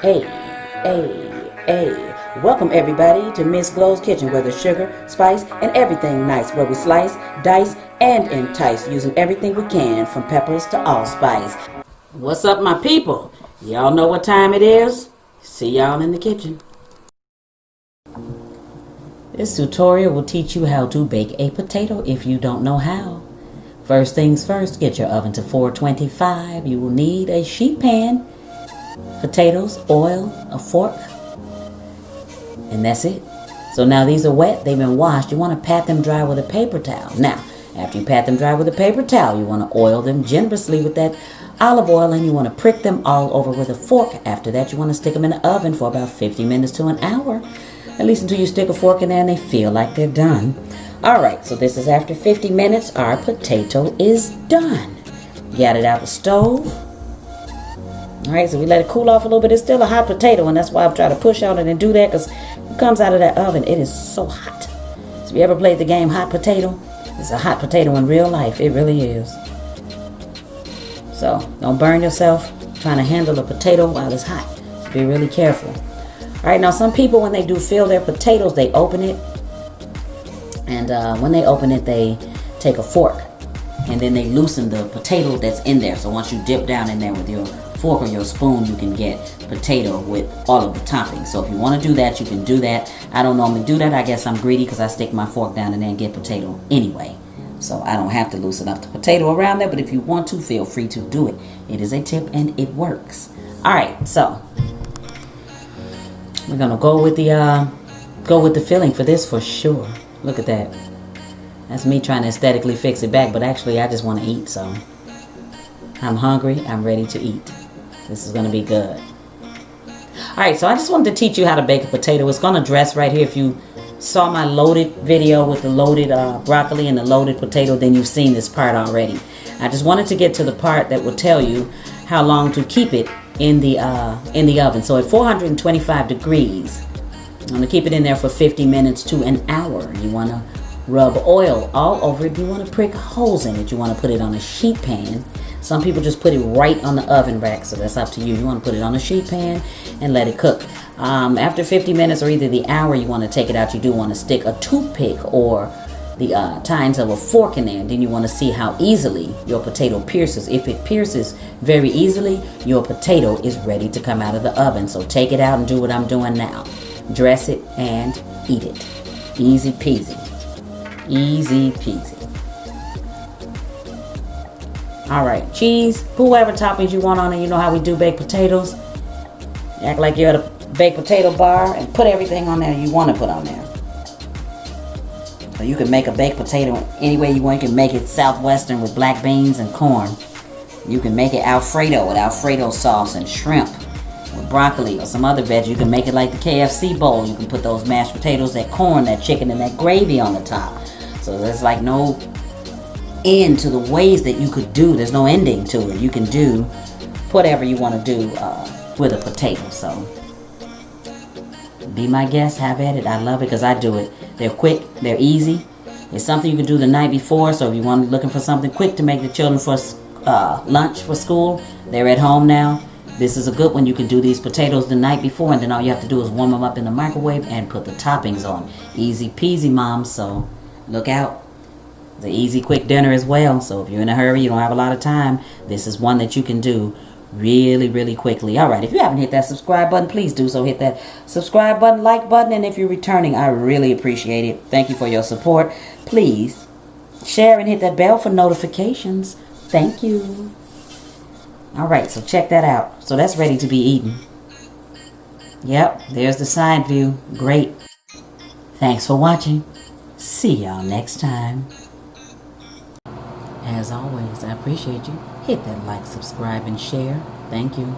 Hey, hey. Welcome everybody to Miss Glow's Kitchen, where there's sugar, spice, and everything nice, where we slice, dice, and entice, using everything we can, from peppers to allspice. What's up, my people? Y'all know what time it is? See y'all in the kitchen. This tutorial will teach you how to bake a potato if you don't know how. First things first, get your oven to 425. You will need a sheet pan, potatoes, oil, a fork, and that's it. So now these are wet, they've been washed. You want to pat them dry with a paper towel. Now, after you pat them dry with a paper towel, you want to oil them generously with that olive oil, and you want to prick them all over with a fork. After that, you want to stick them in the oven for about 50 minutes to an hour, at least until you stick a fork in there and they feel like they're done. Alright, so this is after 50 minutes. Our potato is done. Got it out the stove. Alright, so we let it cool off a little bit. It's still a hot potato, and that's why I'm trying to push on it and do that, because it comes out of that oven, it is so hot. So if you ever played the game Hot Potato, it's a hot potato in real life. It really is. So don't burn yourself trying to handle a potato while it's hot. So be really careful. Alright, now some people, when they do fill their potatoes, they open it. And when they open it, they take a fork, and then they loosen the potato that's in there. So once you dip down in there with your fork or your spoon, you can get potato with all of the toppings. So if you want to do that, you can do that. I don't normally do that. I guess I'm greedy because I stick my fork down in there and get potato anyway. So I don't have to loosen up the potato around there. But if you want to, feel free to do it. It is a tip and it works. All right, so we're gonna go with the filling for this for sure. Look at that. That's me trying to aesthetically fix it back, but actually I just want to eat, so I'm hungry, I'm ready to eat. This is going to be good. Alright, so I just wanted to teach you how to bake a potato. It's going to dress right here. If you saw my loaded video with the loaded broccoli and the loaded potato, then you've seen this part already. I just wanted to get to the part that will tell you how long to keep it in the oven. So at 425 degrees, I'm going to keep it in there for 50 minutes to an hour. You want to rub oil all over it. You want to prick holes in it. You want to put it on a sheet pan. Some people just put it right on the oven rack, so that's up to you. You want to put it on a sheet pan and let it cook. After 50 minutes or either the hour, you want to take it out. You do want to stick a toothpick or the tines of a fork in there. And then you want to see how easily your potato pierces. If it pierces very easily, your potato is ready to come out of the oven. So take it out and do what I'm doing now. Dress it and eat it. Easy peasy. Easy peasy. Alright, cheese, put whatever toppings you want on it. You know how we do baked potatoes. Act like you're at a baked potato bar and put everything on there you want to put on there. So you can make a baked potato any way you want. You can make it southwestern with black beans and corn. You can make it Alfredo with Alfredo sauce and shrimp. With broccoli or some other veg. You can make it like the KFC bowl. You can put those mashed potatoes, that corn, that chicken, and that gravy on the top. So there's like no end to the ways that you could do. There's no ending to it. You can do whatever you want to do with a potato. So be my guest, have at it. I love it because I do it. They're quick, they're easy. It's something you can do the night before. So if you want looking for something quick to make the children for lunch for school, they're at home now. This is a good one. You can do these potatoes the night before, and then all you have to do is warm them up in the microwave and put the toppings on. Easy peasy, mom. So look out. It's an easy, quick dinner as well. So if you're in a hurry, you don't have a lot of time, this is one that you can do really, really quickly. All right, if you haven't hit that subscribe button, please do so. Hit that subscribe button, like button, and if you're returning, I really appreciate it. Thank you for your support. Please share and hit that bell for notifications. Thank you. Alright, so check that out. So that's ready to be eaten. Yep, there's the side view. Great. Thanks for watching. See y'all next time. As always, I appreciate you. Hit that like, subscribe, and share. Thank you.